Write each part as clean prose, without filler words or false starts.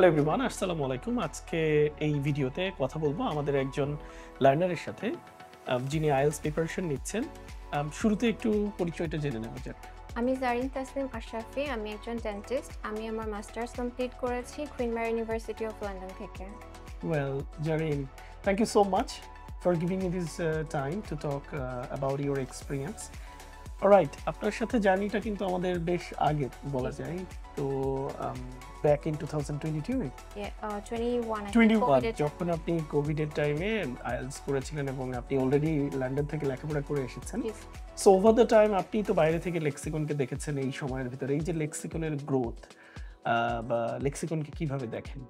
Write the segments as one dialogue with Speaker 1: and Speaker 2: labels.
Speaker 1: Hello everyone, আসসালামু আলাইকুম। আজকে এই ভিডিওতে কথা বলবো আমাদের একজন লার্নারের সাথে যিনি আইএলটিএস প্রিপারেশন নিচ্ছেন। শুরুতে একটু পরিচয়টা জেনে নেওয়া যাক।
Speaker 2: আমি জারিন তাসনিম আশরাফি। আমি একজন ডেন্টিস্ট। আমি আমার মাস্টার্স কমপ্লিট করেছি Queen Mary University of London থেকে।
Speaker 1: Well, Zarin, thank you so much for giving me this time to talk about your experience. Alright, আপনার সাথে জার্নিটা কিন্তু আমাদের বেশ আগে বলা যায়। তো ব্যাক ইন 2022
Speaker 2: 21 I think
Speaker 1: 21
Speaker 2: কোভিডের
Speaker 1: যখন আপনি কোভিডের টাইমে আইএলটিএস করেছিলেন এবং আপনি অলরেডি লন্ডন থেকে লেখাপড়া করে এসেছেন।
Speaker 2: জি।
Speaker 1: সো ওভার দ্য টাইম আপনি তো বাইরে থেকে লেক্সিকনকে দেখেছেন এই সময়ের ভিতরে। এই যে লেক্সিকনের গ্রোথ বা লেক্সিকনকে কিভাবে দেখেন?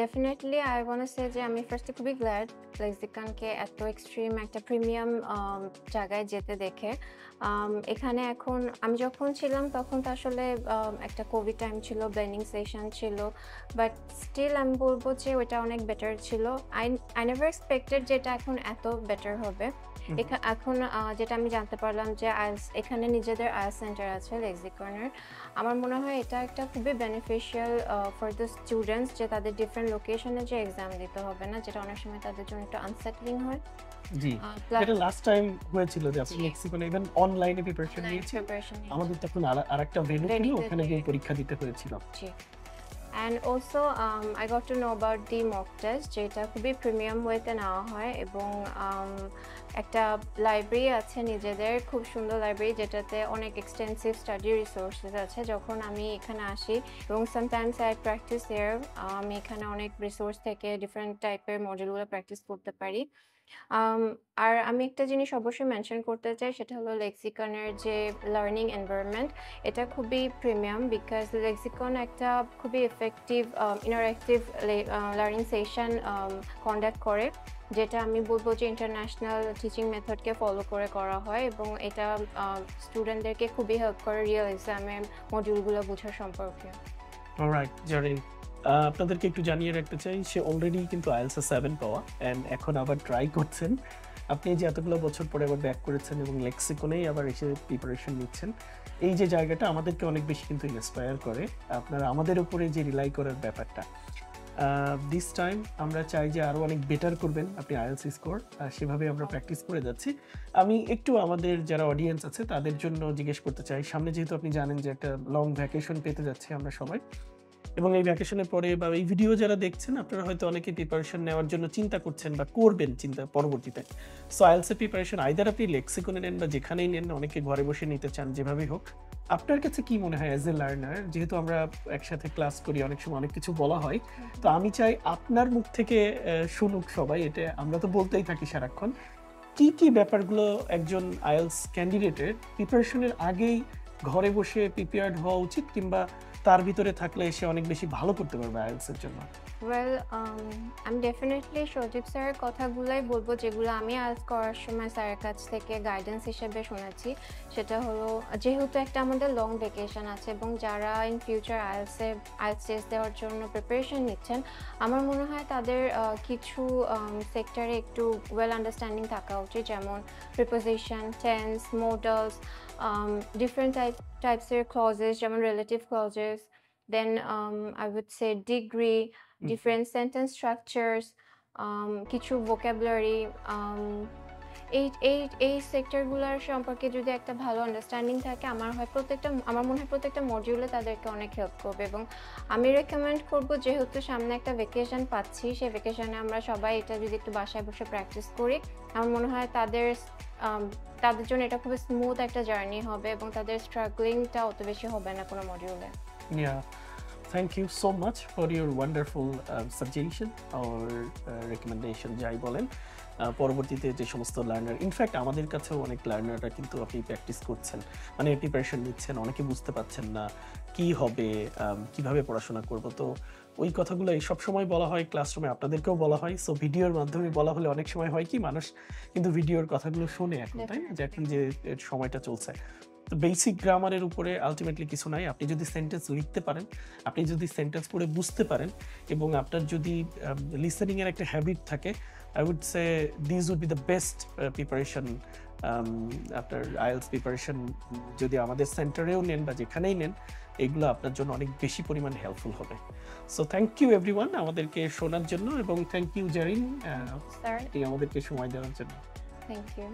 Speaker 2: Definitely I want to say যে আমি ফার্স্টে খুবই গ্ল্যাড লেক্সিকনকে এত এক্সট্রিম একটা প্রিমিয়াম জায়গায় যেতে দেখে। এখানে এখন আমি যখন ছিলাম তখন তো আসলে একটা কোভিড টাইম ছিল, ব্লেন্ডিং সেশন ছিল, বাট স্টিল আমি বলবো যে ওইটা অনেক বেটার ছিল। আই আই নেভার এক্সপেক্টেড যে এটা এখন এত বেটার হবে।
Speaker 1: হুম,
Speaker 2: এখন যেটা আমি জানতে পারলাম যে এখানে নিজেদের আইএলটিএস সেন্টার আছে লেক্সিকনের। আমার মনে হয় এটা একটা খুবই বেনিফিশিয়াল ফর দ্য স্টুডেন্টস যে তাদের ডিফারেন্ট লোকেশনে যে এক্সাম দিতে হবে না, যেটা অনেক সময় তাদের জন্য একটু আনসেটলিং হয়।
Speaker 1: জি।
Speaker 2: প্লাস
Speaker 1: এটা লাস্ট টাইম হয়েছিল যে আপনি
Speaker 2: জি,
Speaker 1: লেক্সিকনে ইভেন অনলাইনে প্রিপারেশন
Speaker 2: অনলাইন
Speaker 1: নিয়েছেন।
Speaker 2: প্রিপারেশন নিয়েছি।
Speaker 1: আমাদের তখন আরেকটা ভেন্যু ছিল,
Speaker 2: ভেন্যুতে
Speaker 1: ওখানে গিয়ে পরীক্ষা দিতে হয়েছিল।
Speaker 2: জি। And also I got to know about the mock test যেটা খুবই প্রিমিয়াম ওয়েতে নেওয়া হয় এবং একটা লাইব্রেরি আছে নিজেদের, খুব সুন্দর লাইব্রেরি যেটাতে অনেক এক্সটেন্সিভ স্টাডি রিসোর্সেস আছে। যখন আমি এখানে আসি এবং সামটাইমস আই প্র্যাকটিস হিয়ার, আমি এখানে অনেক রিসোর্স থেকে ডিফারেন্ট টাইপের মডেলগুলো প্র্যাকটিস করতে পারি। আম আর আমি একটা জিনিস অবশ্যই মেনশন করতে চাই, সেটা হলো লেক্সিকনের যে লার্নিং এনভায়রনমেন্ট, এটা খুবই প্রিমিয়াম বিকজ লেক্সিকন একটা খুবই effective interactive learning session conduct করে, যেটা আমি বলব যে ইন্টারন্যাশনাল টিচিং মেথডকে ফলো করে করা হয় এবং এটা স্টুডেন্টদেরকে খুবই হেল্প করে রিয়েল এক্সামের মডিউলগুলো বোঝার সম্পর্কে।
Speaker 1: অলরাইট, জারিন, আপনাদেরকে একটু জানিয়ে রাখতে চাই সে অলরেডি কিন্তু আইএলটিএস এ 7 পাওয়া অ্যান্ড এখন আবার ট্রাই করছেন। আপনি এই যে এতগুলো বছর পরে আবার ব্যাক করেছেন এবং লেক্সিকনেই আবার এসে প্রিপারেশন নিচ্ছেন। এই যে জায়গাটা আমাদেরকে অনেক বেশি কিন্তু ইন্সপায়ার করে। আপনারা আমাদের উপরে যে রিলাই করার ব্যাপারটা। দিস টাইম আমরা চাই যে আরো অনেক বেটার করবেন আপনি আইএলটিএস স্কোর। সেভাবে আমরা প্র্যাকটিস করে যাচ্ছি। আমি একটু আমাদের যারা অডিয়েন্স আছে তাদের জন্য জিজ্ঞেস করতে চাই। সামনে যেহেতু আপনি জানেন যে একটা লং ভ্যাকেশন পেতে যাচ্ছি আমরা সবাই। এবং এই ভ্যাকেশনের পরে বা এই ভিডিও যারা দেখছেন আপনারা হয়তো অনেকে প্রিপারেশন নেওয়ার জন্য চিন্তা করছেন বা করবেন চিন্তা পরবর্তীতে। সো আইএলটিএস এর প্রিপারেশন আইদার আপনি লেক্সিকনে নেন বা যেখানেই নেন, অনেকে ঘরে বসে নিতে চান, যেভাবেই হোক। আপনার কাছে কি মনে হয় অ্যাজ এ লার্নার, যেহেতু আমরা একসাথে ক্লাস করি, অনেক সময় অনেক কিছু বলা হয়। তো আমি চাই আপনার মুখ থেকে শুনুক সবাই। এটা আমরা তো বলতেই থাকি সারাক্ষণ। কি ব্যাপারগুলো একজন আইএলটিএস ক্যান্ডিডেটের প্রিপারেশনের আগেই ঘরে বসে প্রিপেয়ার্ড হওয়া উচিত, কিংবা তার ভিতরে থাকলে সে অনেক বেশি ভালো করতে পারবে আইএলটিএস এর জন্য?
Speaker 2: ওয়েল, আমি ডেফিনেটলি সজীব স্যারের কথাগুলাই বলবো যেগুলো আমি আজ করার সময় স্যারের কাছ থেকে গাইডেন্স হিসেবে শুনেছি। সেটা হলো, যেহেতু একটা আমাদের লং ভ্যাকেশন আছে এবং যারা ইন ফিউচার আইএলটিএস টেস্ট দেওয়ার জন্য প্রিপারেশন নিচ্ছেন, আমার মনে হয় তাদের কিছু সেক্টরে একটু ওয়েল আন্ডারস্ট্যান্ডিং থাকা উচিত, যেমন প্রিপোজিশন, টেন্স, মডেলস, ডিফারেন্ট টাইপসের ক্লজেস যেমন relative clauses, then I would say degree,
Speaker 1: hmm,
Speaker 2: different sentence structures, কিছু vocabulary, এই সেক্টরগুলোর সম্পর্কে যদি একটা ভালো আন্ডারস্ট্যান্ডিং থাকে, আমার মনে হয় প্রত্যেকটা মডিউলে তাদেরকে অনেক হেল্প করবে। এবং আমি রেকমেন্ড করব, যেহেতু সামনে একটা ভ্যাকেশন পাচ্ছি, সেই ভ্যাকেশনে আমরা সবাই এটা যদি একটু বাসায় বসে প্র্যাকটিস করি, আমার মনে হয় তাদের জন্য এটা খুবই স্মুথ একটা জার্নি হবে এবং তাদের স্ট্রাগলিংটা অত বেশি হবে না কোনো মডিউলে।
Speaker 1: Yeah, thank you so much for your wonderful suggestion or recommendation, যাই বলেন। পরবর্তীতে যে সমস্ত লার্নার, ইনফ্যাক্ট আমাদের কাছেও অনেক লার্নাররা কিন্তু আপনি প্র্যাকটিস করছেন, মানে প্রিপারেশন নিচ্ছেন, অনেকে বুঝতে পারছেন না কি হবে, কিভাবে পড়াশোনা করব। তো ওই কথাগুলো সবসময় বলা হয় ক্লাসরুমে, আপনাদেরকেও বলা হয়। সো ভিডিওর মাধ্যমে বলা হলে অনেক সময় হয় কি, মানুষ কিন্তু ভিডিওর কথাগুলো শোনে এখন, তাই না? যে এখন যে সময়টা চলছে। তো বেসিক গ্রামারের উপরে আল্টিমেটলি কিছু নাই। আপনি যদি সেন্টেন্স লিখতে পারেন, আপনি যদি সেন্টেন্স পড়ে বুঝতে পারেন এবং আপনার যদি লিসেনিং এর একটা হ্যাবিট থাকে, I would say these would be the best preparation আপনার আইএলটিএস প্রিপারেশন যদি আমাদের সেন্টারেও নেন বা যেখানেই নেন, এগুলো আপনার জন্য অনেক বেশি পরিমাণ হেল্পফুল হবে। সো থ্যাংক ইউ এভরিওয়ান আমাদেরকে শোনার জন্য, এবং থ্যাংক ইউ জেরিন
Speaker 2: স্যার,
Speaker 1: আমাদেরকে সময় দেওয়ার জন্য।
Speaker 2: Thank you.